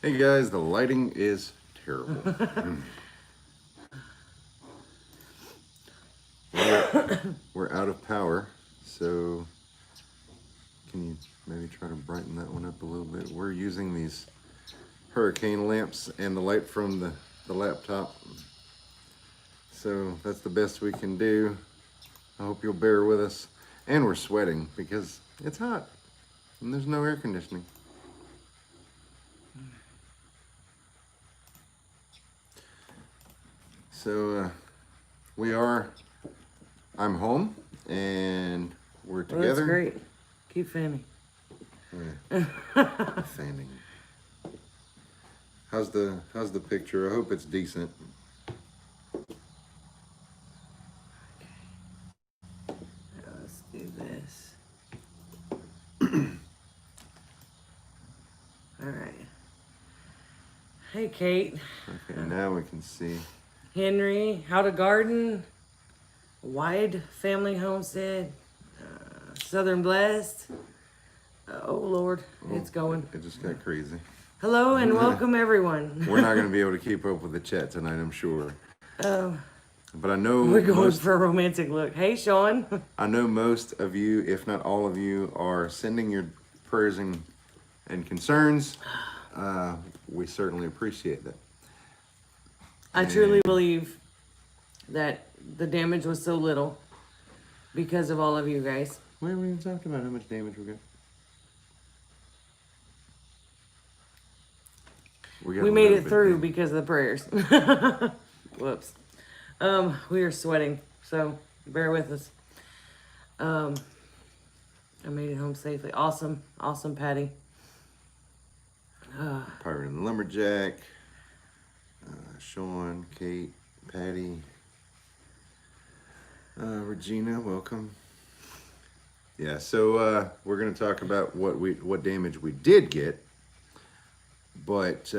Hey guys, the lighting is terrible. We're out of power, so can you maybe try to brighten that one up a little bit? We're using these hurricane lamps and the light from the laptop, so that's the best we can do. I hope you'll bear with us. And we're sweating because it's hot and there's no air conditioning. So I'm home and we're together. Well, that's great. Keep fanning. Yeah. Fanning. How's the picture? I hope it's decent. Let's do this. All right. Hey, Kate. Okay, now we can see. Henry, how to garden, wide family homestead, Southern blessed. Oh Lord, it's going. It just got crazy. Hello and welcome everyone. We're not going to be able to keep up with the chat tonight, I'm sure. But I know We're going for a romantic look. Hey, Sean. I know most of you, if not all of you, are sending your prayers and concerns. We certainly appreciate that. I truly believe that the damage was so little because of all of you guys. We haven't even talked about how much damage we got. We made it through because of the prayers. Whoops. We are sweating, so bear with us. I made it home safely. Awesome, Patty. Pirate and the Lumberjack, Sean, Kate, Patty, Regina, welcome. Yeah, so we're going to talk about what damage we did get. But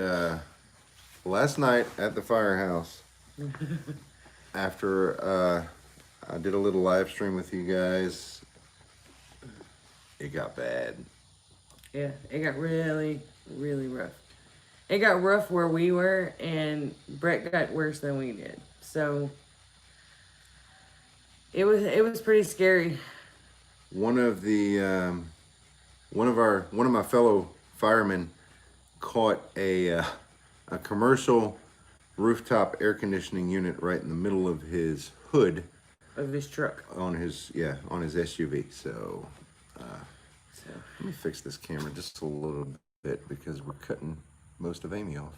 last night at the firehouse, after I did a little live stream with you guys, it got bad. Yeah, it got really, really rough. It got rough where we were, and Brett got worse than we did. So it was pretty scary. One of my fellow firemen caught a commercial rooftop air conditioning unit right in the middle of his hood Of his truck. on his SUV. So let me fix this camera just a little bit because we're cutting most of Amy off.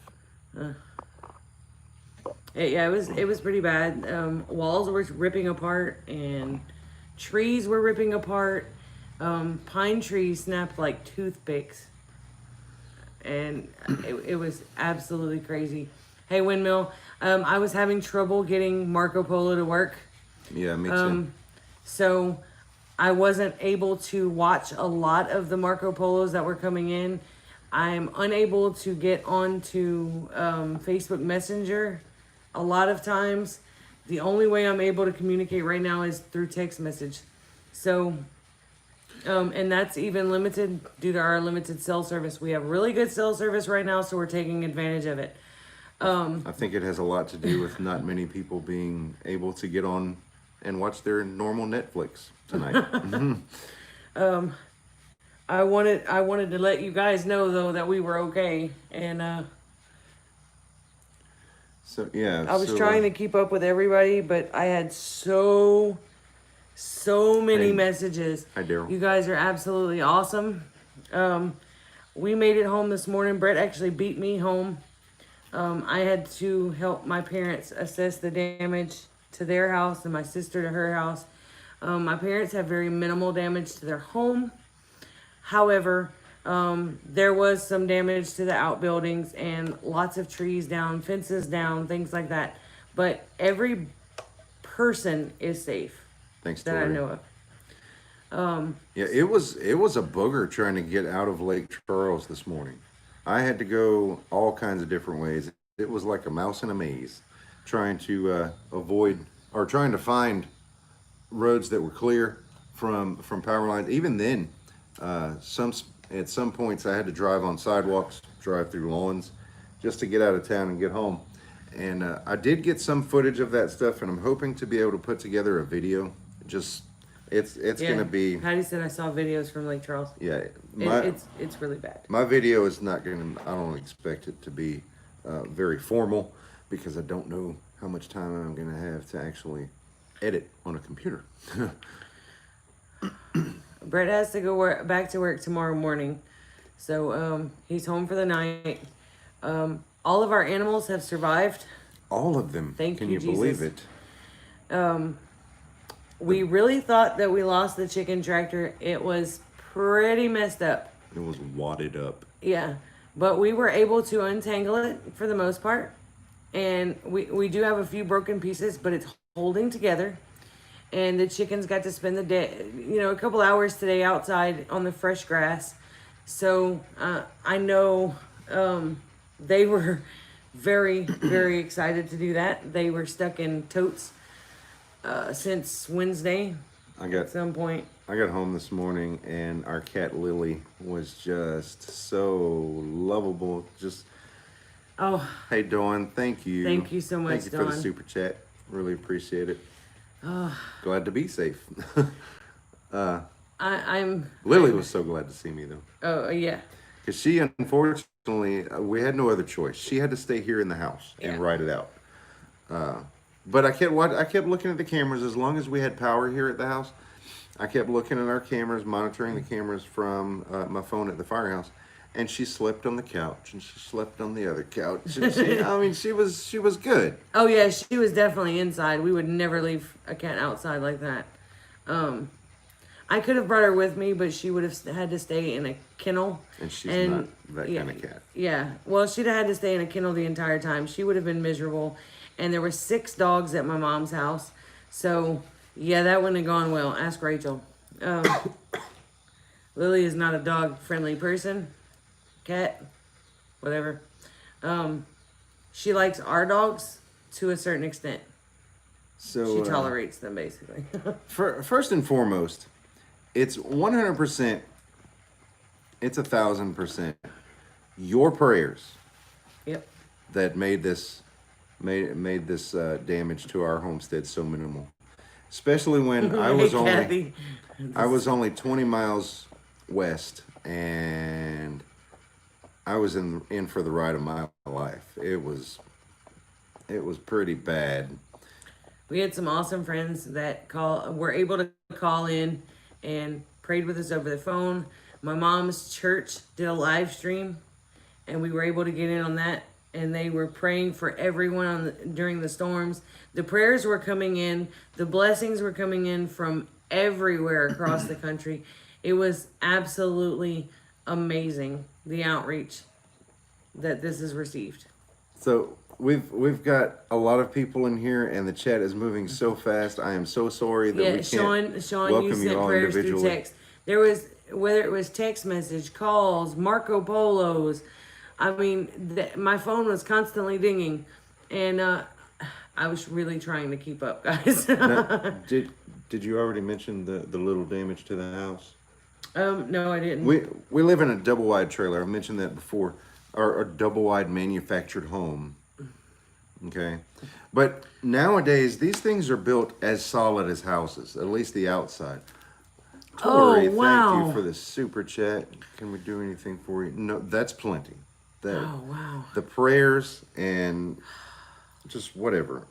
Yeah, it was pretty bad. Walls were ripping apart and trees were ripping apart. Pine trees snapped like toothpicks. And it was absolutely crazy. Hey, Windmill, I was having trouble getting Marco Polo to work. Yeah, me too. So I wasn't able to watch a lot of the Marco Polos that were coming in. I'm unable to get onto Facebook Messenger a lot of times. The only way I'm able to communicate right now is through text message. So, and that's even limited due to our limited cell service. We have really good cell service right now, so we're taking advantage of it. I think it has a lot to do with not many people being able to get on and watch their normal Netflix tonight. I wanted to let you guys know though that we were okay, and So yeah, I was trying to keep up with everybody, but I had so many messages. Hi, Daryl. You guys are absolutely awesome. We made it home this morning. Brett actually beat me home. I had to help my parents assess the damage to their house and my sister to her house. My parents have very minimal damage to their home. However, there was some damage to the outbuildings and lots of trees down, fences down, things like that. But every person is safe. Thanks, that Tori. I know of. Yeah, it was a booger trying to get out of Lake Charles this morning. I had to go all kinds of different ways. It was like a mouse in a maze, trying to trying to find roads that were clear from power lines. Even then, at some points I had to drive on sidewalks, drive through lawns just to get out of town and get home. And I did get some footage of that stuff, and I'm hoping to be able to put together a video. Just it's gonna be. Patty said I saw videos from Lake Charles. Yeah, It's really bad. my video is not gonna. I don't expect it to be very formal because I don't know how much time I'm gonna have to actually edit on a computer. Brett has to go back to work tomorrow morning, so he's home for the night. All of our animals have survived. All of them. Can you believe it? We really thought that we lost the chicken tractor. It was pretty messed up. It was wadded up. Yeah, but we were able to untangle it for the most part. And we do have a few broken pieces, but it's holding together. And the chickens got to spend the day, a couple hours today outside on the fresh grass. So I know they were very, very excited to do that. They were stuck in totes since Wednesday at some point. I got home this morning and our cat Lily was just so lovable. Just hey Dawn, thank you. Thank you so much, Thank you for the Dawn. super chat. Really appreciate it. Glad to be safe. Lily was so glad to see me though. Oh yeah. Because she, unfortunately, we had no other choice. She had to stay here in the house and ride it out. But I kept looking at the cameras as long as we had power here at the house. I kept looking at our cameras, monitoring the cameras from my phone at the firehouse. And she slept on the couch, and she slept on the other couch. And she was good. Oh yeah, she was definitely inside. We would never leave a cat outside like that. I could have brought her with me, but she would have had to stay in a kennel. And she's not that kind of cat. Yeah, well, she'd have had to stay in a kennel the entire time. She would have been miserable. And there were 6 dogs at my mom's house. So, yeah, that wouldn't have gone well. Ask Rachel. Lily is not a dog-friendly person. Cat, whatever. She likes our dogs to a certain extent. So she tolerates them, basically. First and foremost, it's 100%, it's 1,000% your prayers that made this damage to our homestead so minimal. Especially when I was only 20 miles west and I was in for the ride of my life. It was pretty bad. We had some awesome friends that were able to call in and prayed with us over the phone. My mom's church did a live stream, and we were able to get in on that. And they were praying for everyone during the storms. The prayers were coming in. The blessings were coming in from everywhere across the country. It was absolutely amazing, the outreach that this has received. So we've got a lot of people in here, and the chat is moving so fast. I am so sorry that we can't Sean, welcome you sent you all prayers through individually. text. There was, whether it was text message, calls, Marco Polos. I mean, my phone was constantly dinging, and I was really trying to keep up, guys. Now, did you already mention the little damage to the house? No, I didn't. We live in a double wide trailer. I've mentioned that before. Our double wide manufactured home. Okay, but nowadays these things are built as solid as houses, at least the outside. Tori, wow. Thank you for the super chat. Can we do anything for you? No, that's plenty. Wow. The prayers and just whatever,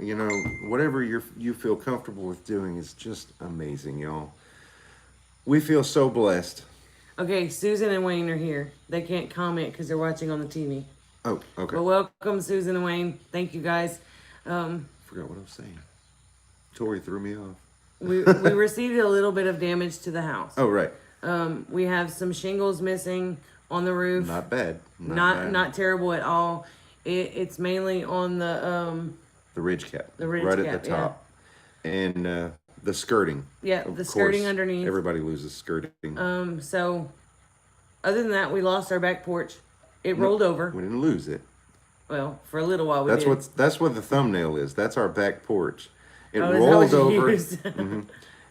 whatever you feel comfortable with doing is just amazing, y'all. We feel so blessed. Okay, Susan and Wayne are here. They can't comment because they're watching on the TV. Oh, okay. But welcome, Susan and Wayne. Thank you, guys. Forgot what I was saying. Tori threw me off. We received a little bit of damage to the house. Oh, right. We have some shingles missing on the roof. Not bad. Not terrible at all. It's mainly on the ridge cap. The ridge right cap, at the top. And the skirting. Yeah, the skirting underneath. Everybody loses skirting. So other than that, we lost our back porch. It rolled over. We didn't lose it. Well, for a little while we did. That's what the thumbnail is. That's our back porch. It rolled over.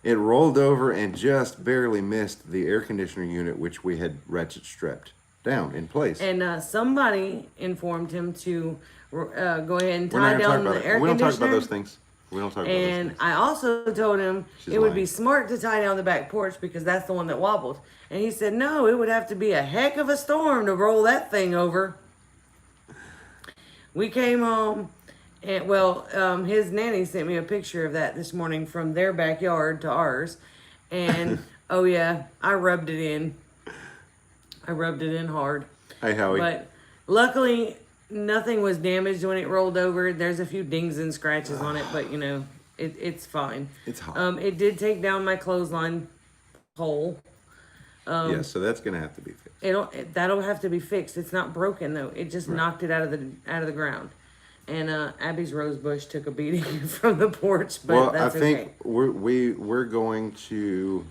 It rolled over and just barely missed the air conditioner unit, which we had ratchet strapped down in place. And somebody informed him to go ahead and We're not tie gonna talk down about the air it. We don't talk about conditioner. those things. We don't talk about those And things. I also told him She's it would lying. be smart to tie down the back porch because that's the one that wobbled. And he said, no, it would have to be a heck of a storm to roll that thing over. We came home, and his nanny sent me a picture of that this morning from their backyard to ours. And oh, yeah, I rubbed it in. I rubbed it in hard. Hey, Howie. But luckily, nothing was damaged when it rolled over. There's a few dings and scratches on it, but it's fine. It's hot. It did take down my clothesline pole. Yeah, so that's gonna have to be fixed. That'll have to be fixed. It's not broken though. It just knocked it out of the ground. And Abby's rose bush took a beating from the porch, but Well, that's I think okay. we're going to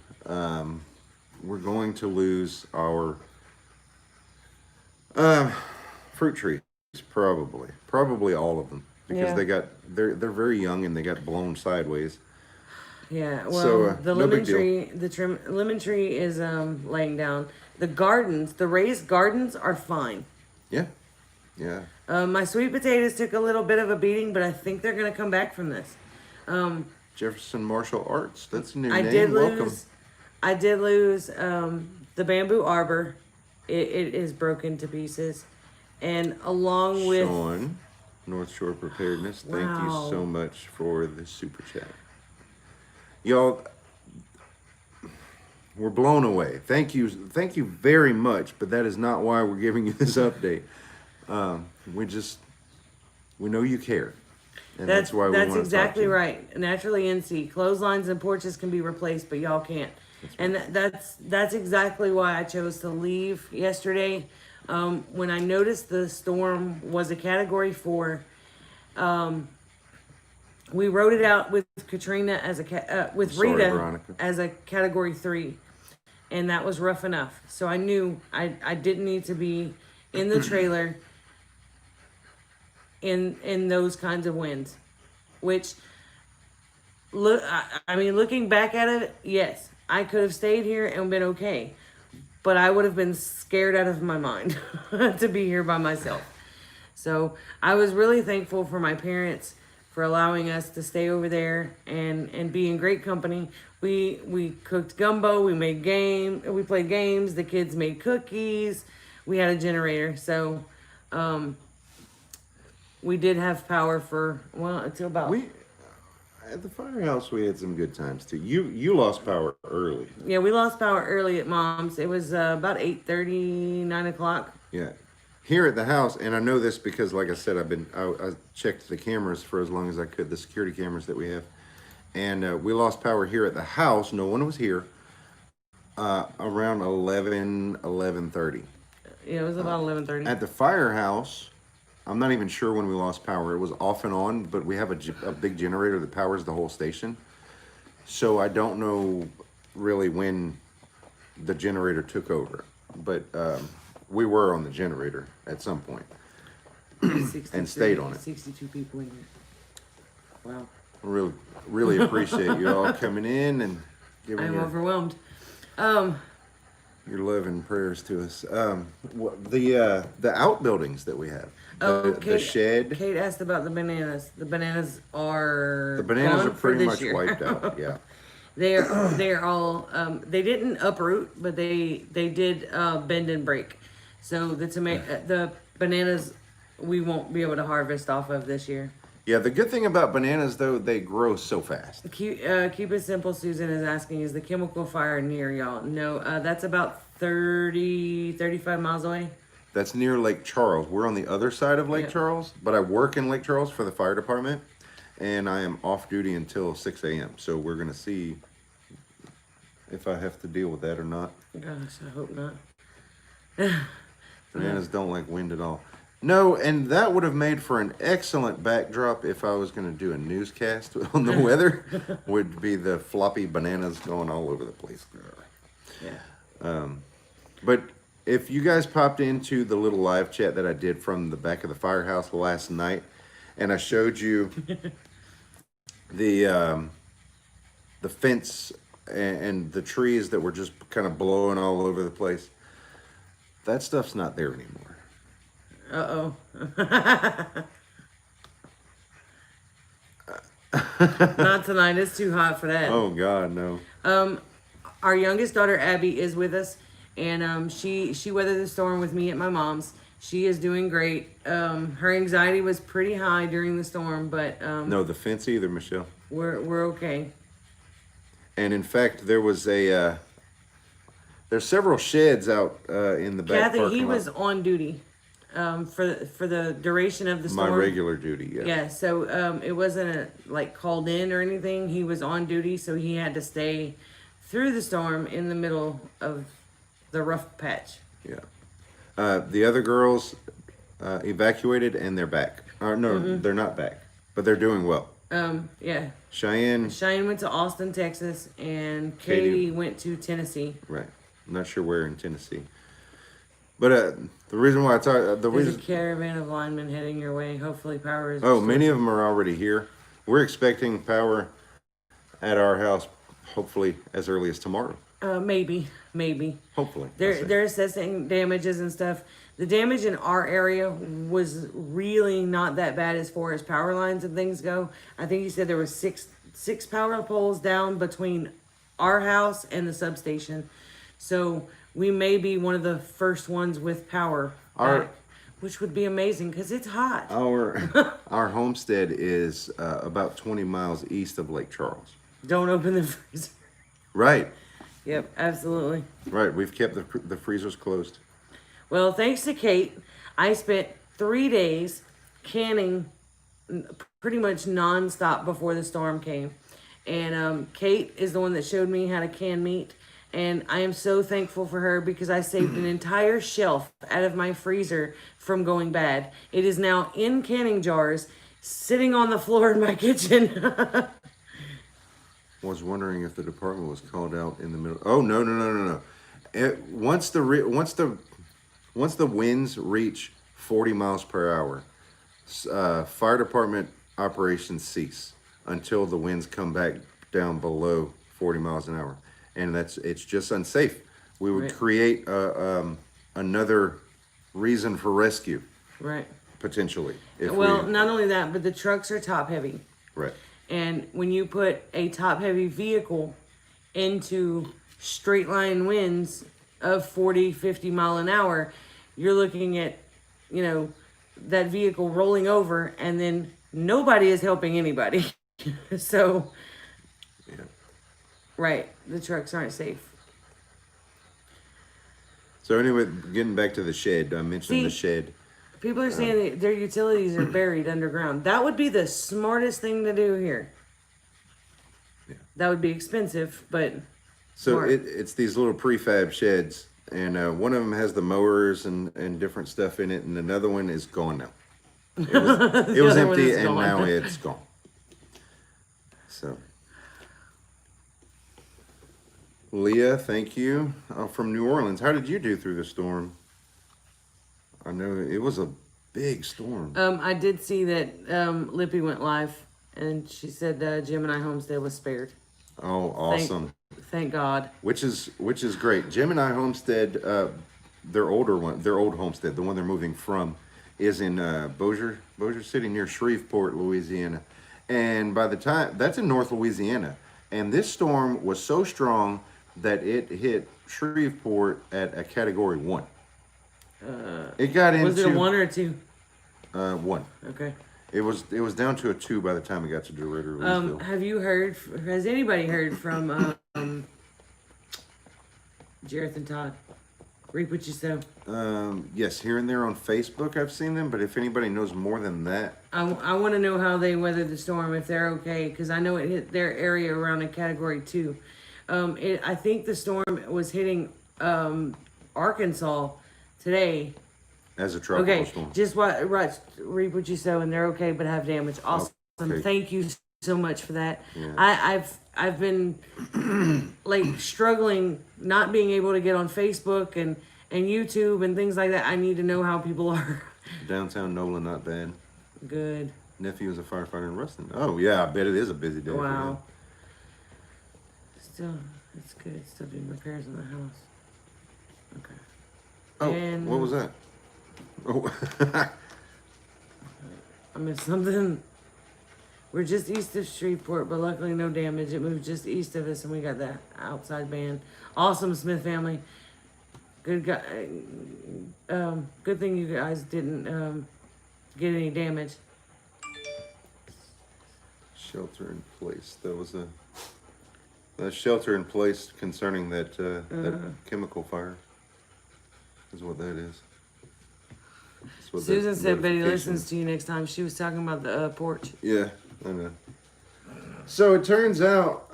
lose our fruit trees probably all of them because Yeah. they're very young and they got blown sideways. Yeah, well, So, the no lemon big deal. tree, lemon tree is laying down. The gardens, the raised gardens are fine. Yeah, yeah. My sweet potatoes took a little bit of a beating, but I think they're gonna come back from this. Jefferson Martial Arts. That's a new I name. did Welcome. lose the bamboo arbor. It is broken to pieces, and along with Sean, North Shore Preparedness. Thank you Wow. so much for the super chat. Y'all, we're blown away. Thank you very much. But that is not why we're giving you this update. We know you care, and that's why we want to exactly talk to you. right. Naturally NC clotheslines and porches can be replaced, but y'all can't. And that's exactly why I chose to leave yesterday. When I noticed the storm was a Category 4, we wrote it out with Katrina as with Sorry, Rita Veronica. as a Category 3, and that was rough enough. So I knew I didn't need to be in the trailer in those kinds of winds, which looking back at it, yes, I could have stayed here and been okay, but I would have been scared out of my mind to be here by myself. So I was really thankful for my parents for allowing us to stay over there and be in great company. We cooked gumbo, we played games, the kids made cookies, we had a generator. So we did have power until about At the firehouse, we had some good times too. You lost power early. Yeah, we lost power early at Mom's. It was about 8:30, 9 o'clock. Yeah. Here at the house, and I know this because, like I said, I checked the cameras for as long as I could, the security cameras that we have, and we lost power here at the house. No one was here. Around 11:30. Yeah, it was about 11:30. At the firehouse, I'm not even sure when we lost power. It was off and on, but we have a big generator that powers the whole station. So I don't know really when the generator took over, but we were on the generator at some point and stayed on it. 62 people in here. Wow. Really appreciate you all coming in and giving I'm your overwhelmed. love and prayers to us. The outbuildings that we have. The shed. Kate asked about the bananas. The bananas are are pretty much year. wiped out. Yeah. They're all they didn't uproot, but they did bend and break. So the bananas we won't be able to harvest off of this year. Yeah, the good thing about bananas though, they grow so fast. Keep it simple. Susan is asking, is the chemical fire near y'all? No, that's about 35 miles away. That's near Lake Charles. We're on the other side of Lake Yeah. Charles, but I work in Lake Charles for the fire department, and I am off duty until 6 a.m. So we're gonna see if I have to deal with that or not. Gosh, I hope not. Bananas don't like wind at all. No, and that would have made for an excellent backdrop if I was going to do a newscast on the weather. Would be the floppy bananas going all over the place. Yeah. But if you guys popped into the little live chat that I did from the back of the firehouse last night, and I showed you the fence and the trees that were just kind of blowing all over the place. That stuff's not there anymore. Uh-oh. Not tonight. It's too hot for that. Oh God, no. Our youngest daughter Abby is with us, and she weathered the storm with me at my mom's. She is doing great. Her anxiety was pretty high during the storm, but No, the fence either, Michelle. we're okay. And in fact, there was a there's several sheds out in the back Kathy, parking he lot. was on duty for the duration of the My storm. regular duty, yeah. Yeah, so it wasn't like called in or anything. He was on duty, so he had to stay through the storm in the middle of the rough patch. Yeah. The other girls evacuated and they're back. No, they're not back, but they're doing well. Yeah. Cheyenne, Cheyenne went to Austin, Texas, and Katie- Katie went to Tennessee. right. I'm not sure where in Tennessee. But the reason why I talk, the There's a reason, caravan of linemen heading your way. Hopefully power is oh, restored. many of them are already here. We're expecting power at our house, hopefully as early as tomorrow. Maybe. Hopefully. I say. They're assessing damages and stuff. The damage in our area was really not that bad as far as power lines and things go. I think he said there was six power poles down between our house and the substation. So we may be one of the first ones with power back, which would be amazing because it's hot. Our homestead is about 20 miles east of Lake Charles. Don't open the freezer. Right. Yep, absolutely. Right. We've kept the freezers closed. Well, thanks to Kate, I spent 3 days canning pretty much nonstop before the storm came. And Kate is the one that showed me how to can meat. And I am so thankful for her because I saved an entire shelf out of my freezer from going bad. It is now in canning jars, sitting on the floor in my kitchen. Was wondering if the department was called out in the middle. Oh no. Once the winds reach 40 miles per hour, fire department operations cease until the winds come back down below 40 miles an hour, and it's just unsafe. We would Right. create another reason for rescue Right. potentially. If Well, we, not only that, but the trucks are top heavy. right. And when you put a top heavy vehicle into straight line winds of 40, 50 mile an hour, you're looking at, that vehicle rolling over and then nobody is helping anybody. So, Yeah. right, the trucks aren't safe. So anyway, getting back to the shed, I mentioned the See, shed. People are saying that their utilities are buried underground. That would be the smartest thing to do here. Yeah. That would be expensive, but So smart. it's these little prefab sheds, and one of them has the mowers and different stuff in it, and another one is gone now. It was other one empty, is and gone. now it's gone. So, Leah, thank you from New Orleans. How did you do through the storm? I know it was a big storm. I did see that Lippy went live, and she said Gemini Homestead was spared. Oh, awesome! Thank God. Which is great. Gemini Homestead, their old homestead, the one they're moving from, is in Bossier City near Shreveport, Louisiana. And by the time that's in North Louisiana, and this storm was so strong that it hit Shreveport at a Category 1. It got into Was it a 1 or a 2? 1. Okay. It was down to a 2 by the time it got to DeRidder, Louisville. Have you heard? Has anybody heard from Jareth and Todd? Reap what you sow. Yes, here and there on Facebook I've seen them, but if anybody knows more than that, I want to know how they weathered the storm, if they're okay, because I know it hit their area around a Category 2. I think the storm was hitting Arkansas today. as a tropical Okay, storm. just reap what you sow, and they're okay, but have damage. Awesome. Okay. Thank you so much for that. Yeah. I've been like struggling, not being able to get on Facebook and YouTube and things like that. I need to know how people are. Downtown NOLA, not bad. Good. Nephew is a firefighter in Ruston. Oh yeah, I bet it is a busy day. For him. Wow. Still, it's good. Still doing repairs on the house. Okay. Oh, And what was that? Oh, I missed something. We're just east of Shreveport, but luckily no damage. It moved just east of us, and we got that outside band. Awesome Smith family. Good guy. Good thing you guys didn't get any damage. shelter in place. That was a shelter in place concerning that that chemical fire. Is what that is. That's what that Susan said Betty notification listens to you next time. She was talking about the porch. Yeah, I know. So it turns out,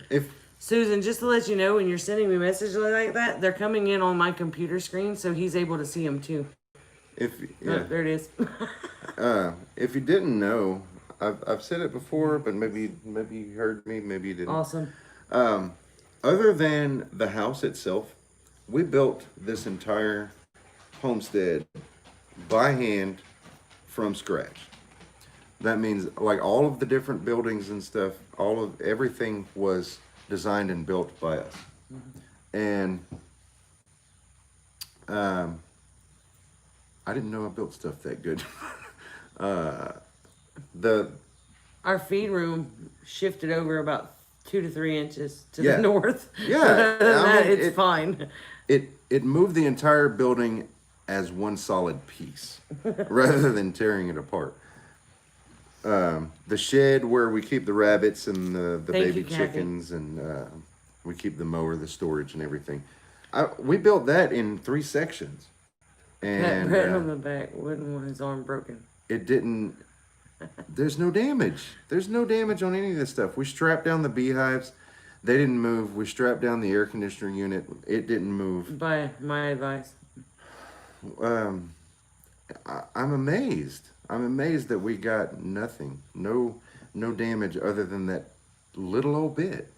if Susan, just to let you know, when you're sending me messages like that, they're coming in on my computer screen, so he's able to see them too. if Oh, yeah, there it is. if you didn't know, I've said it before, but maybe you heard me, maybe you didn't. Awesome. Other than the house itself, we built this entire homestead by hand from scratch. That means like all of the different buildings and stuff, everything was designed and built by us. And I didn't know I built stuff that good. Our feed room shifted over about 2 to 3 inches to Yeah. the north. Yeah, Other than I that, mean, it's fine. It moved the entire building as one solid piece rather than tearing it apart. The shed where we keep the rabbits and the Thank baby you, Kathy. chickens, and we keep the mower, the storage, and everything. We built that in 3 sections, Pat and Brett on the back wouldn't want his arm broken. it didn't. There's no damage. There's no damage on any of this stuff. We strapped down the beehives. They didn't move. We strapped down the air conditioner unit. It didn't move. By my advice. I'm amazed. I'm amazed that we got nothing. No damage other than that little old bit.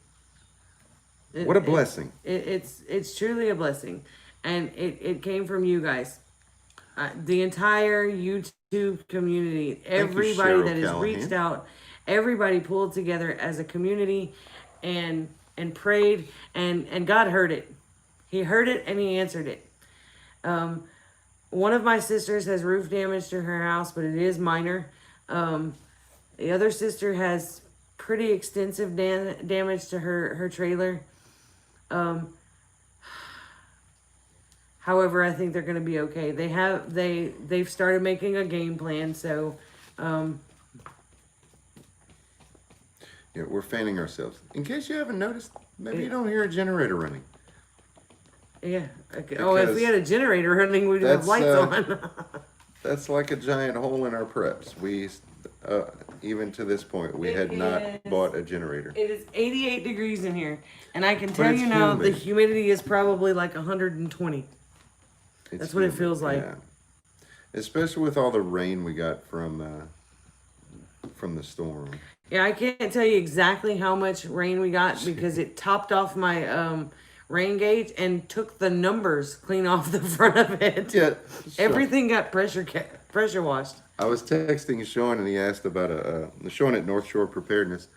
What a blessing. It's truly a blessing. And it came from you guys. The entire YouTube community, everybody Cheryl that has Callahan. reached out, everybody pulled together as a community and prayed, and God heard it. He heard it and he answered it. One of my sisters has roof damage to her house, but it is minor. The other sister has pretty extensive damage to her trailer. However, I think they're going to be okay. They've started making a game plan, so Yeah, we're fanning ourselves. In case you haven't noticed, maybe you don't hear a generator running. yeah. Okay. Oh, if we Because had a generator running, we'd have that's, lights on. That's like a giant hole in our preps. We, even to this point, we had not bought a generator. It is 88 degrees in here, and I can tell it's you now the humid. humidity is probably like 120. It's That's what it humid, feels like. yeah. Especially with all the rain we got from the storm. Yeah, I can't tell you exactly how much rain we got because it topped off my rain gauge and took the numbers clean off the front of it. Yeah, Everything got pressure washed. I was texting Sean and he asked about Sean at North Shore Preparedness,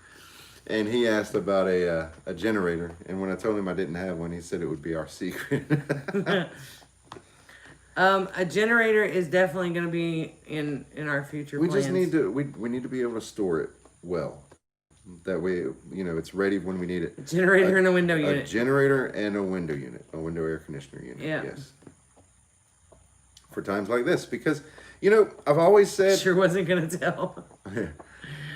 and he asked about a generator. And when I told him I didn't have one, he said it would be our secret. A generator is definitely going to be in our future We plans. just need to we need to be able to store it well. That way, it's ready when we need it. Generator and a window A unit. generator and a window unit, a window air conditioner unit. Yeah. Yes. For times like this, because I've always said Sure wasn't going to tell.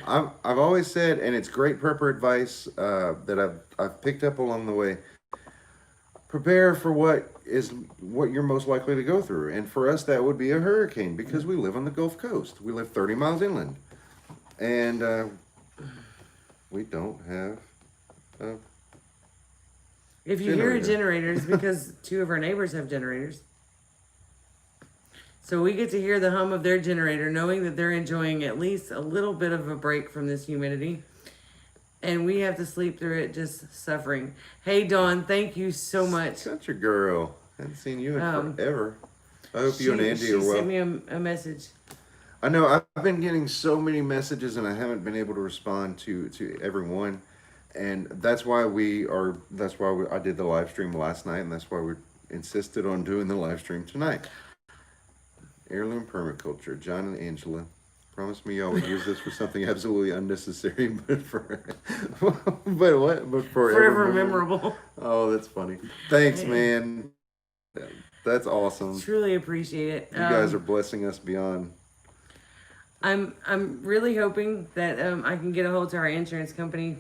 I've always said, and it's great prepper advice that I've picked up along the way. Prepare for what you're most likely to go through, and for us that would be a hurricane because we live on the Gulf Coast. We live 30 miles inland, and we don't have. If you hear a Generator. generator, it's because 2 of our neighbors have generators. So we get to hear the hum of their generator, knowing that they're enjoying at least a little bit of a break from this humidity. And we have to sleep through it just suffering. Hey, Dawn, thank you so much. Such a girl. Haven't seen you in forever. I hope you and Andy are She well. sent me a message. I know I've been getting so many messages and I haven't been able to respond to everyone, and that's why I did the live stream last night, and that's why we're insisted on doing the live stream tonight. Heirloom permaculture. John and Angela promised me y'all would use this for something absolutely unnecessary, but for but what? But Forever memorable. Oh, that's funny. Thanks, man. That's awesome. Truly appreciate it. You guys are blessing us beyond. I'm really hoping that I can get a hold to our insurance company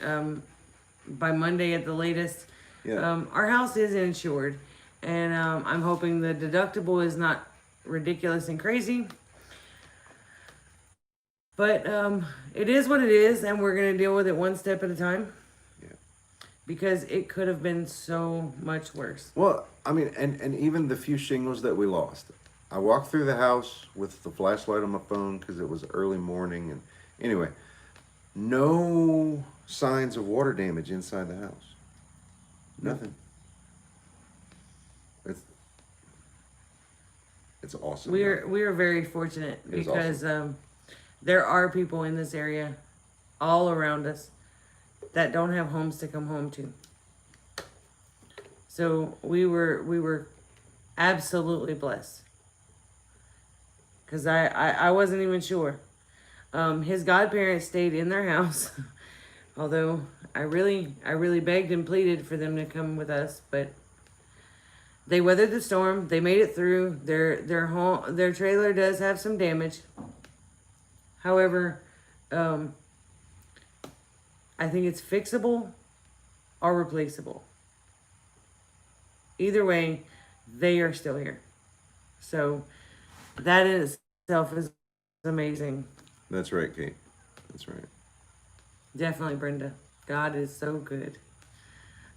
by Monday at the latest. Yeah. Our house is insured, and I'm hoping the deductible is not ridiculous and crazy. But it is what it is, and we're gonna deal with it one step at a time. Yeah. Because it could have been so much worse. Well, I mean, and even the few shingles that we lost. I walked through the house with the flashlight on my phone because it was early morning, and anyway, no signs of water damage inside the house. Nothing. It's awesome. We are very fortunate because awesome. There are people in this area, all around us, that don't have homes to come home to. So we were absolutely blessed. Because I wasn't even sure. His godparents stayed in their house, although I really begged and pleaded for them to come with us, but they weathered the storm. They made it through. Their trailer does have some damage. However, I think it's fixable or replaceable. Either way, they are still here. So that in itself is amazing. That's right, Kate. That's right. Definitely, Brenda. God is so good.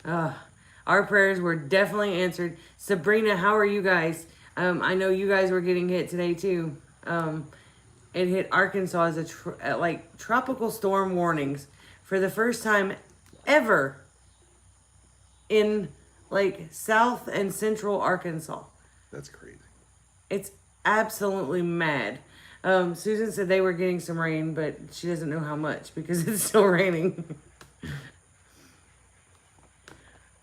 Our prayers were definitely answered. Sabrina, how are you guys? I know you guys were getting hit today too. It hit Arkansas as like tropical storm warnings for the first time ever in like South and Central Arkansas. That's crazy. It's absolutely mad. Susan said they were getting some rain, but she doesn't know how much because it's still raining.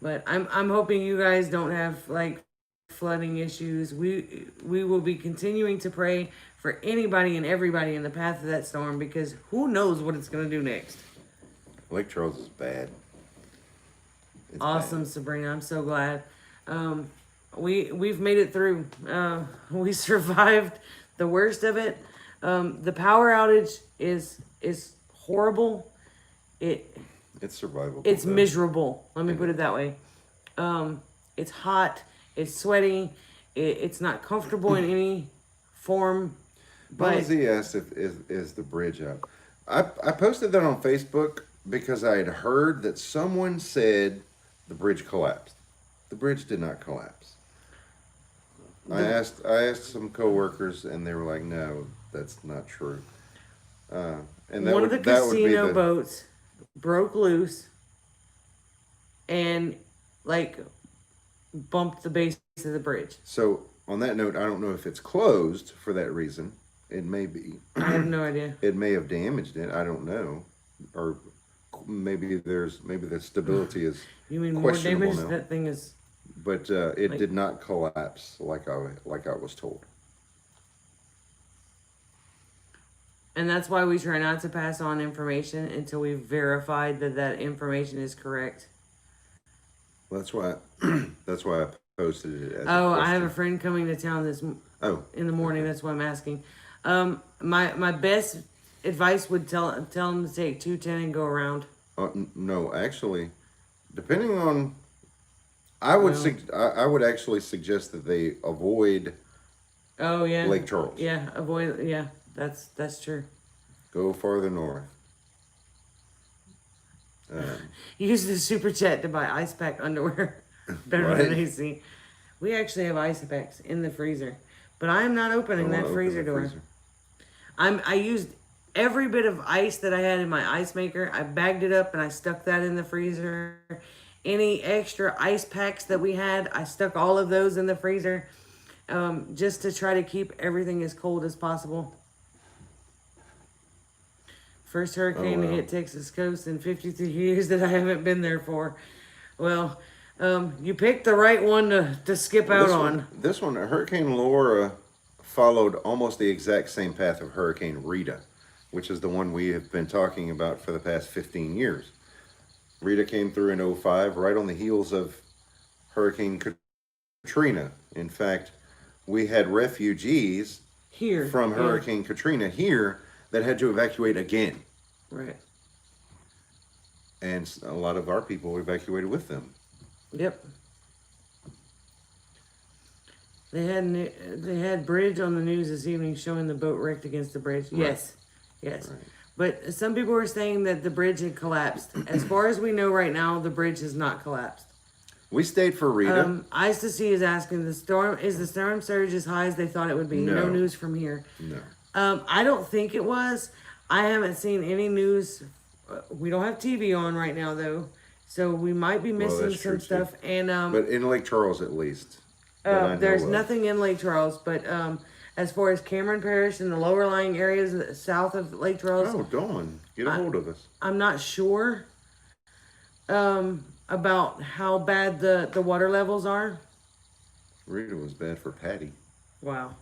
But I'm hoping you guys don't have like flooding issues. We will be continuing to pray for anybody and everybody in the path of that storm because who knows what it's going to do next. Lake Charles is bad. It's awesome, bad. Sabrina. I'm so glad. We've made it through. We survived the worst of it. The power outage is horrible. It's survivable. It's miserable. Let me put it that way. It's hot. It's sweaty. It's not comfortable in any form. But Lindsay asked if is the bridge up. I posted that on Facebook because I had heard that someone said the bridge collapsed. The bridge did not collapse. I asked some coworkers and they were like, "No, that's not true." And one of the casino boats broke loose and like bumped the base of the bridge. So on that note, I don't know if it's closed for that reason. It may be. I have no idea. It may have damaged it. I don't know, or maybe the stability is. You mean more damage? Now. That thing is. But it did not collapse like I was told. And that's why we try not to pass on information until we've verified that information is correct. Well, that's why I posted it as I have a friend coming to town in the morning. Okay. That's why I'm asking. My best advice would tell them to take 210 and go around. No, actually, depending on, I would actually suggest that they avoid. Oh yeah. Lake Charles. Yeah, avoid. Yeah, that's true. Go farther north. Use the super chat to buy ice pack underwear. Better than AC. We actually have ice packs in the freezer, but I am not opening that freezer door. I used every bit of ice that I had in my ice maker. I bagged it up and I stuck that in the freezer. Any extra ice packs that we had, I stuck all of those in the freezer, just to try to keep everything as cold as possible. First hurricane to hit Texas coast in 53 years that I haven't been there for. Well, You picked the right one to skip out on. This one, Hurricane Laura, followed almost the exact same path of Hurricane Rita, which is the one we have been talking about for the past 15 years. Rita came through in '05, right on the heels of Hurricane Katrina. In fact, we had refugees Here. from Hurricane Katrina here that had to evacuate again. Right. And a lot of our people evacuated with them. Yep. They had bridge on the news this evening showing the boat wrecked against the bridge. Right. Yes. Yes. Right. But some people were saying that the bridge had collapsed. As far as we know right now, the bridge has not collapsed. We stayed for Rita. Ice to Sea is asking, is the storm surge as high as they thought it would be? No. No news from here. No. I don't think it was. I haven't seen any news. We don't have TV on right now though, so we might be missing that's true, some stuff. too. And But in Lake Charles, at least. that I know there's of. nothing in Lake Charles, but as far as Cameron Parish and the lower lying areas south of Lake Charles, Oh, Dawn, get a hold of us. I'm not sure about how bad the water levels are. Rita was bad for Patty. Wow.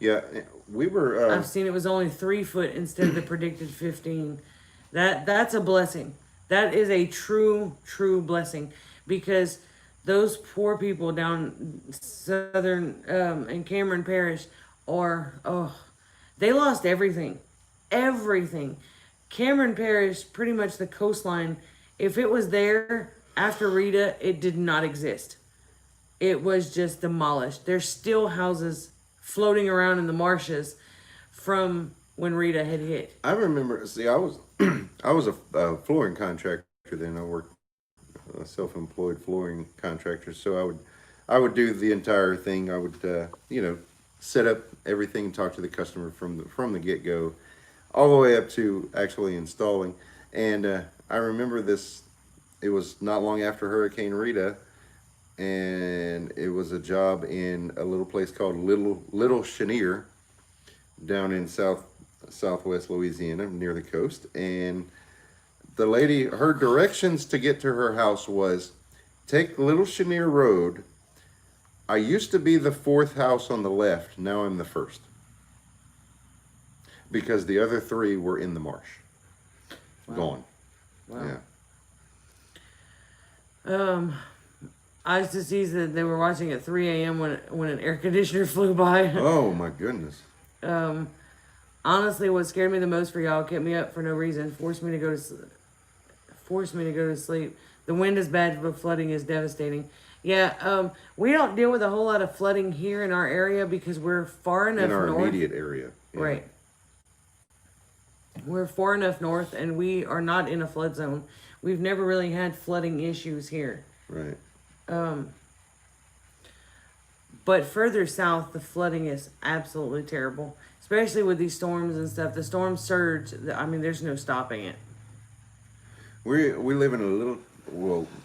Yeah, we were. I've seen it was only 3 foot instead of the predicted 15. That's a blessing. That is a true blessing, because those poor people down southern in Cameron Parish they lost everything. Cameron Parish, pretty much the coastline. If it was there after Rita, it did not exist. It was just demolished. There's still houses floating around in the marshes from when Rita had hit. I remember. See, I was I was a flooring contractor then. I worked a self-employed flooring contractor, so I would do the entire thing. I would set up everything and talk to the customer from the get-go, all the way up to actually installing. And I remember this. It was not long after Hurricane Rita, and it was a job in a little place called Little Chenier, down in southwest Louisiana near the coast. And the lady, her directions to get to her house was, take Little Chenier Road. I used to be the 4th house on the left. Now I'm the 1st. Because the other 3 were in the marsh. Wow. Gone. Wow. Yeah. I used to see that they were watching at 3 a.m. when an air conditioner flew by. Oh my goodness. Honestly, what scared me the most for y'all, kept me up for no reason, forced me to go to sleep. The wind is bad, but flooding is devastating. Yeah, we don't deal with a whole lot of flooding here in our area because we're far enough In our north. immediate area. Yeah. Right. We're far enough north, and we are not in a flood zone. We've never really had flooding issues here. Right. But further south, the flooding is absolutely terrible, especially with these storms and stuff. The storm surge, I mean, there's no stopping it. We live in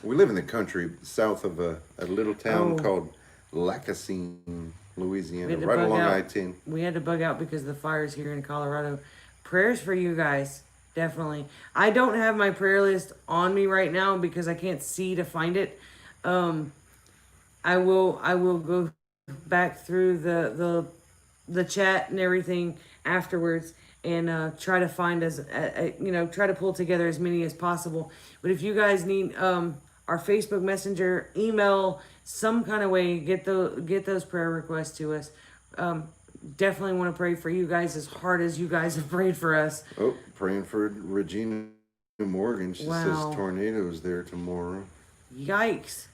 we live in the country south of a little town called Lacassine, Louisiana, right along I-10. We had to bug out because of the fires here in Colorado. Prayers for you guys, definitely. I don't have my prayer list on me right now because I can't see to find it. I will go back through the chat and everything afterwards and try to find try to pull together as many as possible. But if you guys need our Facebook Messenger, email, some kind of way, get those prayer requests to us. Definitely want to pray for you guys as hard as you guys have prayed for us. Oh, praying for Regina Morgan. She says tornadoes there tomorrow. Yikes.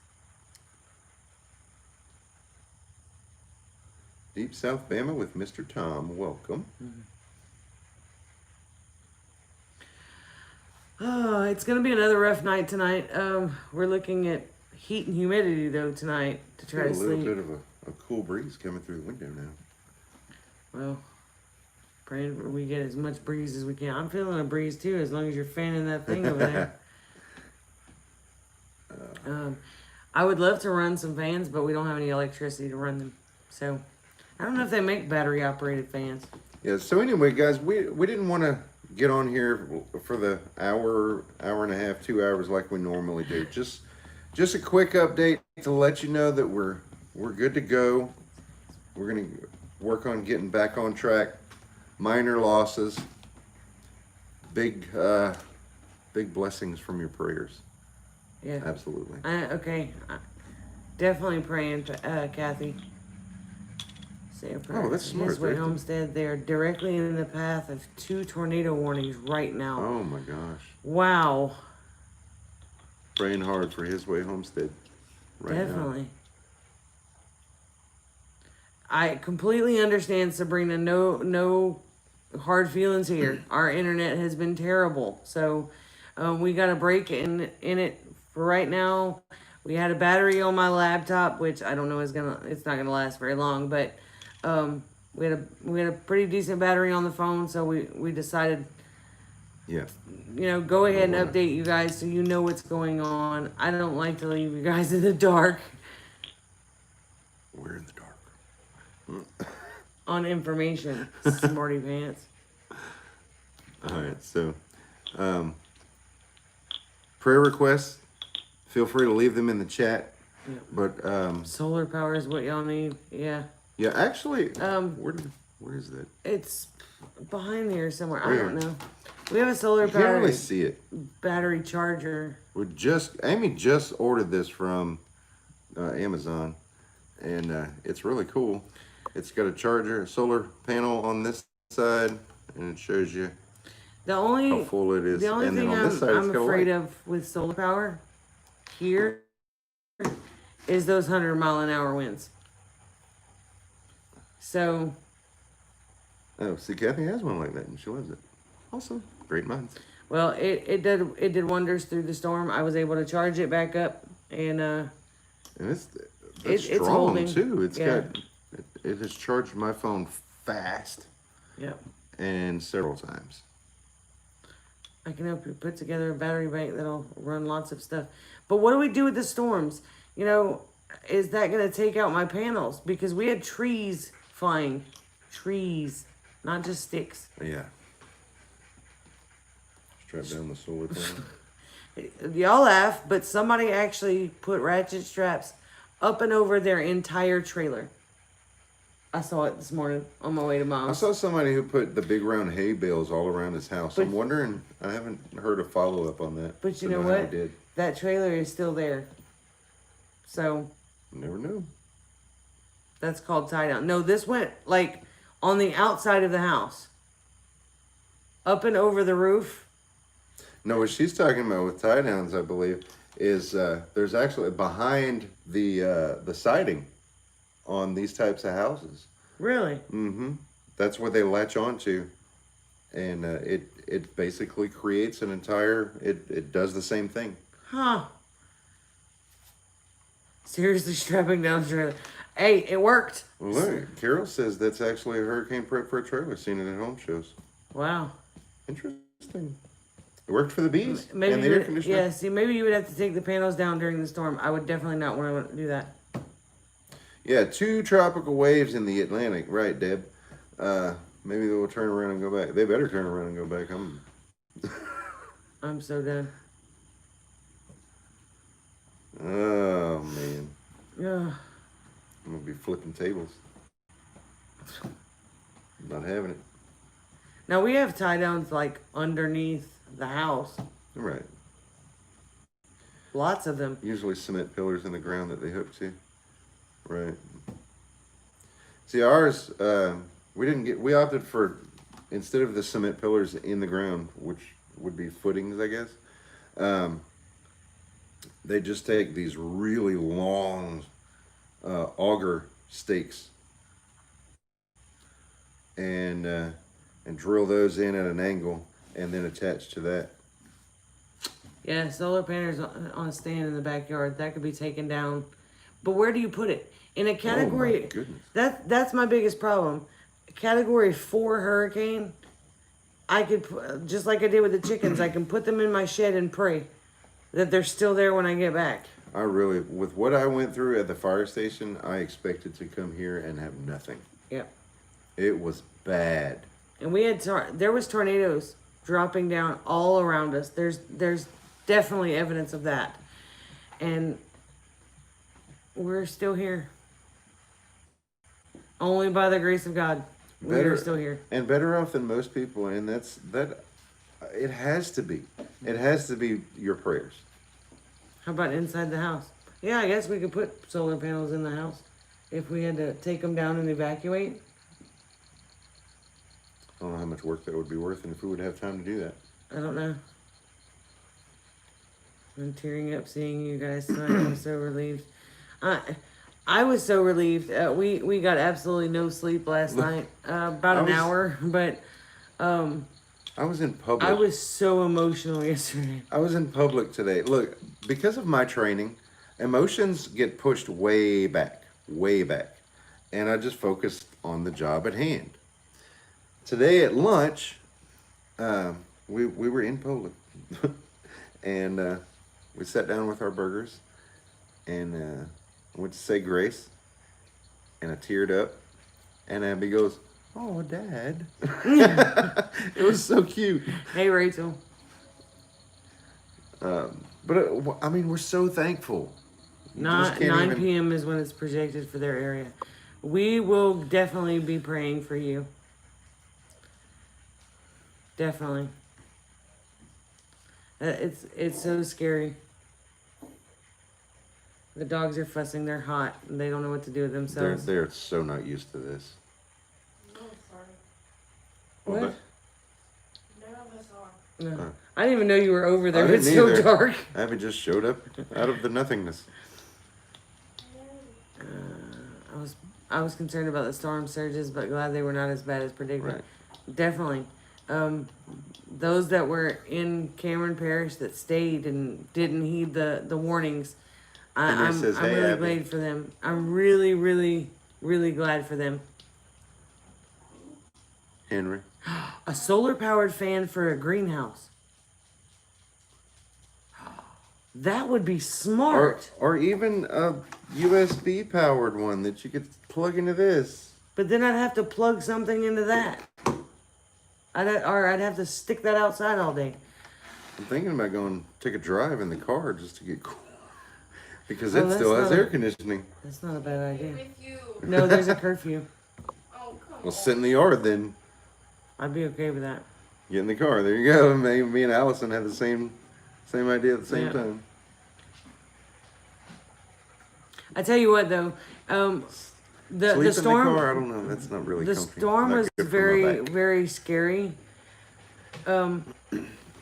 Deep South Bama with Mr. Tom. Welcome. Oh, it's going to be another rough night tonight. We're looking at heat and humidity, though, tonight to try to sleep. A little bit of a cool breeze coming through the window now. Well, praying we get as much breeze as we can. I'm feeling a breeze, too, as long as you're fanning that thing over there. I would love to run some fans, but we don't have any electricity to run them. So, I don't know if they make battery-operated fans. Yeah, so anyway, guys, we didn't want to get on here for the hour and a half, 2 hours like we normally do. Just a quick update to let you know that we're good to go. We're gonna work on getting back on track. Minor losses, big blessings from your prayers. Yeah. Absolutely. Okay. Definitely praying, Kathy. Say a prayer. Oh, that's smart, His Way Victor. Homestead, they're directly in the path of 2 tornado warnings right now. Oh my gosh. Wow. Praying hard for His Way Homestead right Definitely. I completely understand, Sabrina. No hard feelings here. Our internet has been terrible, so we got a break in it for right now. We had a battery on my laptop, which I don't know it's not gonna last very long, but we had a pretty decent battery on the phone, so we decided, now. Yeah. go ahead and update you guys so you know what's going on. I don't like to leave you guys in the dark We're in the dark. on information. Smarty pants. All right, so prayer requests, feel free to leave them in the chat. Yeah. But Solar power is what y'all need. Yeah. yeah, actually, where is that? It's behind here somewhere. I Where? don't know. We have a solar You can't power really see it. battery charger. Amy just ordered this from Amazon, and it's really cool. It's got a charger, a solar panel on this side, and it shows you The only how full it is. the only and then thing on this side, I'm it's got a afraid light. of with solar power here is those 100-mile-an-hour winds. So Oh, see, Kathy has one like that, and she loves it. Awesome, great minds. well, it did wonders through the storm. I was able to charge it back up, and And it's it's strong holding. too. It's Yeah. got it has charged my phone fast yep. and several times. I can help you put together a battery bank that'll run lots of stuff. But what do we do with the storms? Is that going to take out my panels? Because we had trees flying. Trees, not just sticks. Yeah. Strap down the solar panel. Y'all laugh, but somebody actually put ratchet straps up and over their entire trailer. I saw it this morning on my way to I Mom's. saw somebody who put the big round hay bales all around his house. But- I'm wondering. I haven't heard a follow up on that. But you to know how he what? did. That trailer is still there. So Never knew. that's called tie down. No, this went like on the outside of the house. Up and over the roof. No, what she's talking about with tie downs, I believe, is there's actually behind the siding on these types of houses. Really? Mm-hmm. That's where they latch onto, and it basically creates an entire. It does the same thing. Huh. Seriously strapping down the trailer. Hey, it worked. Well, look, Carol says that's actually a hurricane prep for a trailer. Seen it at home shows. Wow. Interesting. It worked for the bees Maybe and the you air would, conditioner. yeah, see, maybe you would have to take the panels down during the storm. I would definitely not want to do that. Yeah, 2 tropical waves in the Atlantic. Right, Deb. Maybe they will turn around and go back. They better turn around and go back. I'm so done. Oh, man. Yeah. I'm going to be flipping tables. Not having it. Now we have tie downs like underneath the house. Right. Lots of them. Usually cement pillars in the ground that they hook to. Right. See, ours, we opted for, instead of the cement pillars in the ground, which would be footings, I guess, they just take these really long auger stakes and drill those in at an angle and then attach to that. Yeah, solar panels on a stand in the backyard. That could be taken down. But where do you put it? In a category... Oh my goodness. That's my biggest problem. Category 4 hurricane, I could, just like I did with the chickens, I can put them in my shed and pray that they're still there when I get back. I really, with what I went through at the fire station, I expected to come here and have nothing. Yep. It was bad. And we had, there was tornadoes dropping down all around us. There's definitely evidence of that. And we're still here. Only by the grace of God. We're still here. And better off than most people, and that it has to be. It has to be your prayers. How about inside the house? Yeah, I guess we could put solar panels in the house if we had to take them down and evacuate. I don't know how much work that would be worth and if we would have time to do that. I don't know. I'm tearing up seeing you guys tonight. I'm so relieved. I was so relieved. We got absolutely no sleep last night. About an hour, but I was in public. I was so emotional yesterday. I was in public today. Look, because of my training, emotions get pushed way back, and I just focused on the job at hand. Today at lunch, we were in public, and we sat down with our burgers, and went to say grace, and I teared up, and Abby goes, "Oh, Dad." It was so cute. Hey, Rachel. But I mean, we're so thankful. You just 9 can't even- p.m. is when it's projected for their area. We will definitely be praying for you. Definitely. It's so scary. The dogs are fussing. They're hot. And they don't know what to do with themselves. They're so not used to this. No, sorry. What? Well, None of us are. No. I didn't even know you were over there. I It's didn't so either. dark. Abby just showed up out of the nothingness. I was concerned about the storm surges, but glad they were not as bad as predicted. Right. Definitely. Those that were in Cameron Parish that stayed and didn't heed the warnings, I'm says, "Hey, really Abby." glad for them. I'm really, really, really glad for them. Henry. A solar powered fan for a greenhouse. That would be smart. Or even a USB powered one that you could plug into this. But then I'd have to plug something into that. I'd have to stick that outside all day. I'm thinking about going take a drive in the car just to get cool. Because Oh, it that's still has not a- air conditioning. That's not a bad idea. With you. No, there's a curfew. Oh, come Well, sit in the yard then. I'd be okay with that. Get in the car. There you go. Maybe me and Allison had the same idea at the same Yeah. time. I tell you what, though, the Sleep storm, in the car, I don't know. That's not really the comfy. storm Not was good for my very, back. very scary. But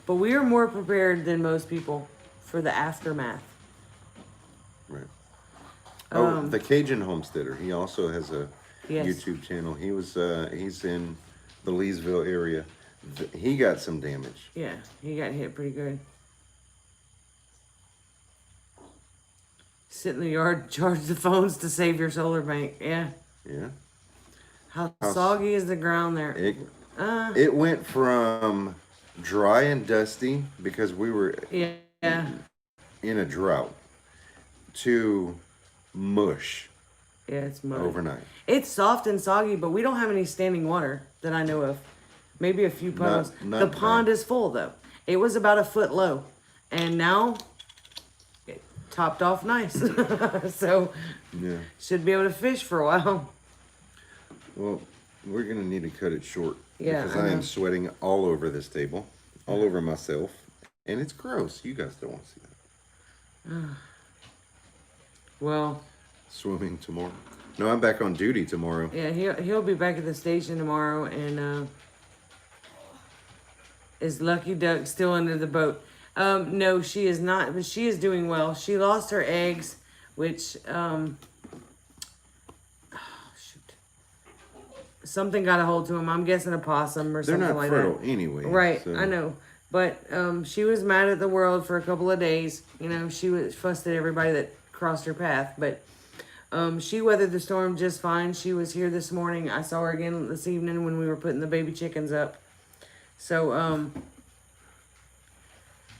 we are more prepared than most people for the aftermath. Right. Oh, Um, the Cajun Homesteader. He also has a Yes. YouTube channel. He's in the Leesville area. He got some damage. Yeah, he got hit pretty good. Sit in the yard, charge the phones to save your solar bank. Yeah. Yeah. How How- soggy is the ground there? It went from dry and dusty because we were Yeah. in a drought to mush Yeah, it's mud. overnight. It's soft and soggy, but we don't have any standing water that I know of. Maybe a few puddles. not The pond bad. is full though. It was about a foot low, and now it topped off nice. So Yeah. should be able to fish for a while. Well, we're gonna need to cut it short Yeah, because I I am know. sweating all over this table, all over myself, and it's gross. You guys don't want to see that. Well, Swimming tomorrow. No, I'm back on duty tomorrow. yeah, he'll be back at the station tomorrow, and is Lucky Duck still under the boat? No, she is not, but she is doing well. She lost her eggs, which shoot, something got a hold to him. I'm guessing a possum or They're something not like fertile that. anyway. Right, so- I know. But she was mad at the world for a couple of days. You know, she was fussed at everybody that crossed her path. But she weathered the storm just fine. She was here this morning. I saw her again this evening when we were putting the baby chickens up. So,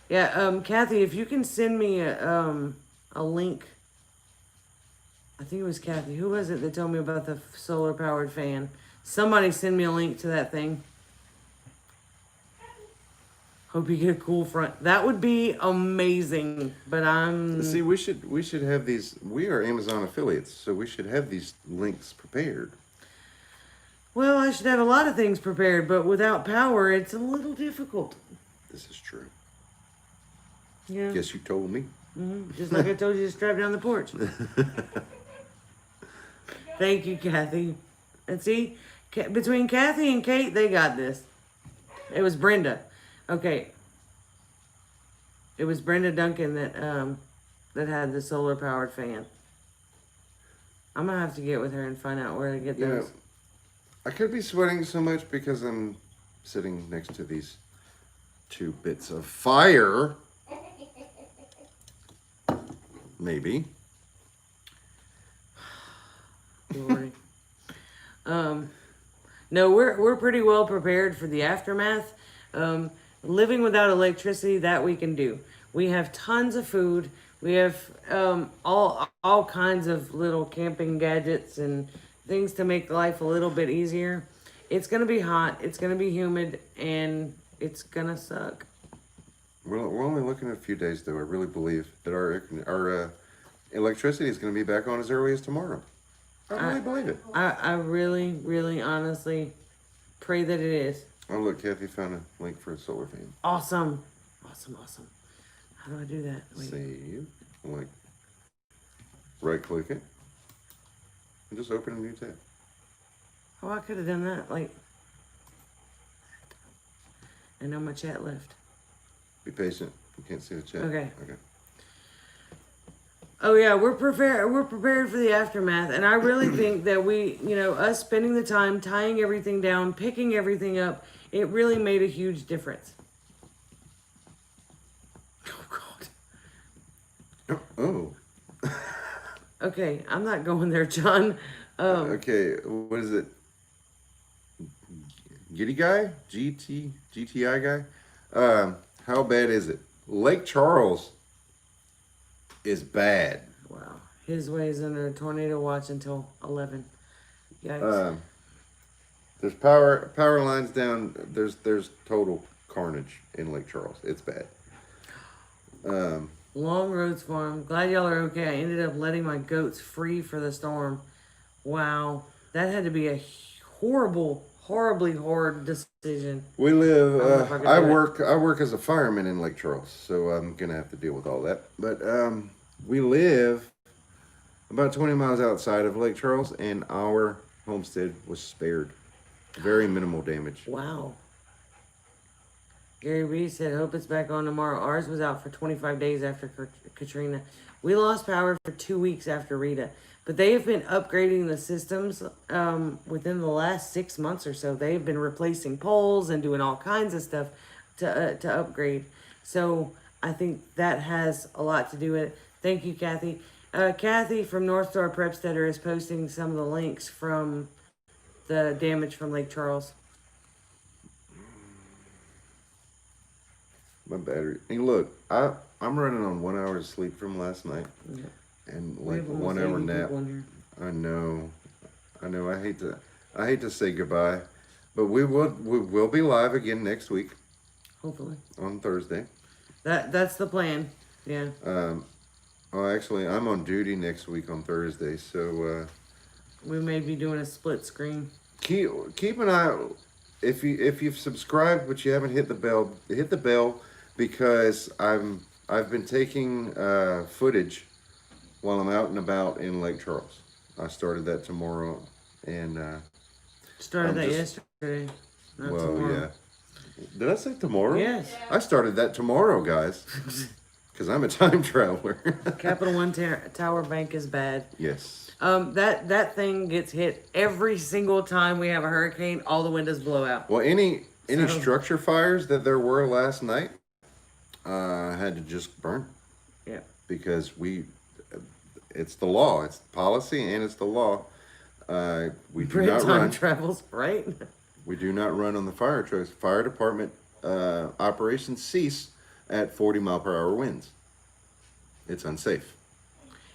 yeah, Kathy, if you can send me a link. I think it was Kathy. Who was it that told me about the solar powered fan? Somebody send me a link to that thing. Hope you get a cool front. That would be amazing. But I'm See, we should have these. We are Amazon affiliates, so we should have these links prepared. well, I should have a lot of things prepared, but without power, it's a little difficult. This is true. Yeah. Guess you told me. Just like I told you to strap down the porch. Thank you, Kathy. And see, between Kathy and Kate, they got this. It was Brenda. Okay. It was Brenda Duncan that had the solar powered fan. I'm gonna have to get with her and find out where to get You know, those. I could be sweating so much because I'm sitting next to these two bits of fire. Maybe. Lordy. No, we're pretty well prepared for the aftermath. Living without electricity, that we can do. We have tons of food. We have all kinds of little camping gadgets and things to make life a little bit easier. It's gonna be hot. It's gonna be humid, and it's gonna suck. We're only looking at a few days, though. I really believe that our electricity is going to be back on as early as tomorrow. I really believe it. I really, really, honestly pray that it is. Oh, look, Kathy found a link for a solar fan. Awesome. Awesome. How do I do that? Wait. Save. Like, right-click it. And just open a new tab. Oh, I could have done that. Like, I know my chat left. Be patient. You can't see the chat. Okay. Okay. Oh yeah, we're prepared. We're prepared for the aftermath, and I really think that us spending the time tying everything down, picking everything up, it really made a huge difference. Oh God. Oh. Okay, I'm not going there, John. Okay, what is it? Giddy guy? GTI guy? How bad is it? Lake Charles is bad. Wow, his way is under a tornado watch until 11. Yikes. There's power lines down. There's total carnage in Lake Charles. It's bad. Long Roads Farm. Glad y'all are okay. I ended up letting my goats free for the storm. Wow, that had to be a horribly hard decision. We live. I don't know if I could I do it. work as a fireman in Lake Charles, so I'm gonna have to deal with all that. But we live about 20 miles outside of Lake Charles, and our homestead was spared. Very minimal damage. Wow. Gary B said, hope it's back on tomorrow. Ours was out for 25 days after Katrina. We lost power for 2 weeks after Rita. But they have been upgrading the systems within the last 6 months or so. They've been replacing poles and doing all kinds of stuff to upgrade. So I think that has a lot to do with it. Thank you, Kathy. Kathy from North Star Prepstetter is posting some of the links from the damage from Lake Charles. My battery. Hey, look, I'm running on 1 hour of sleep from last night, Yeah. and We like have a almost 1 hour 80 nap. people in here. I know. I hate to say goodbye, but we will be live again next week Hopefully. on Thursday. That's the plan. Yeah. Oh, actually, I'm on duty next week on Thursday, so We may be doing a split screen. keep an eye. If you've subscribed but you haven't hit the bell, hit the bell, because I've been taking footage while I'm out and about in Lake Charles. I started that tomorrow, and Started I'm that just- yesterday. Not well, tomorrow. yeah. Did I say tomorrow? Yes. I started that tomorrow, guys, because I'm a time traveler. Capital One Tower Bank is bad. Yes. That thing gets hit every single time we have a hurricane. All the windows blow out. Well, any So- structure fires that there were last night had to just burn, Yeah. because it's the law, it's policy, and it's the law. We do Great not time run. travels, right? We do not run on the fire trucks. Fire department operations cease at 40-mile-per-hour winds. It's unsafe.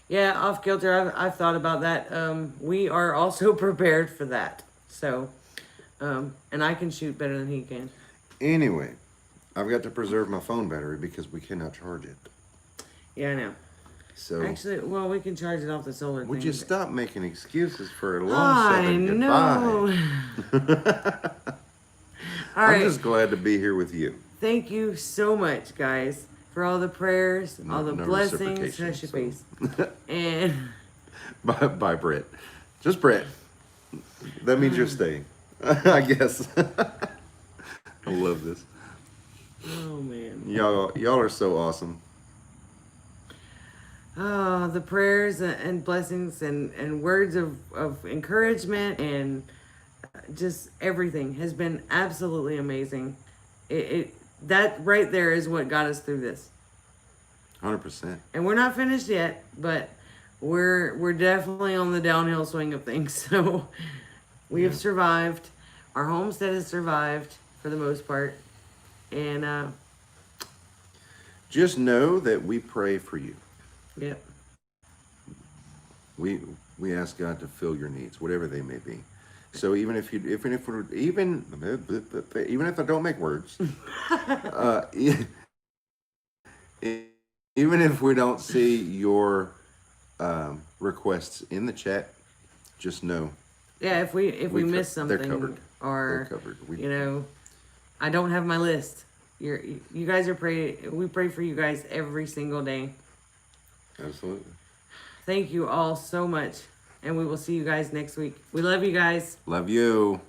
Yeah, off kilter. I've thought about that. We are also prepared for that. So, and I can shoot better than he can. Anyway, I've got to preserve my phone battery because we cannot charge it. Yeah, I know. So Actually, well, we can charge it off the solar would thing. you but- stop making excuses for a long I Southern know. goodbye? All I'm right. just glad to be here with you. Thank you so much, guys, for all the prayers, all the No blessings. reciprocation, Hush your so. face. And Bye, Brett. Just Brett. That means you're staying. I guess. I love this. oh man. Y'all are so awesome. Oh, the prayers and blessings and words of encouragement and just everything has been absolutely amazing. That right there is what got us through this. 100%. And we're not finished yet, but we're definitely on the downhill swing of things. So we have survived. Our homestead has survived for the most part. And Just know that we pray for you. yep. We ask God to fill your needs, whatever they may be. So even if even if I don't make words, even if we don't see your requests in the chat, just know Yeah, if we miss they're something covered. or They're covered. you know, I don't have my list. You guys are we pray for you guys every single day. Absolutely. Thank you all so much. And we will see you guys next week. We love you guys. Love you.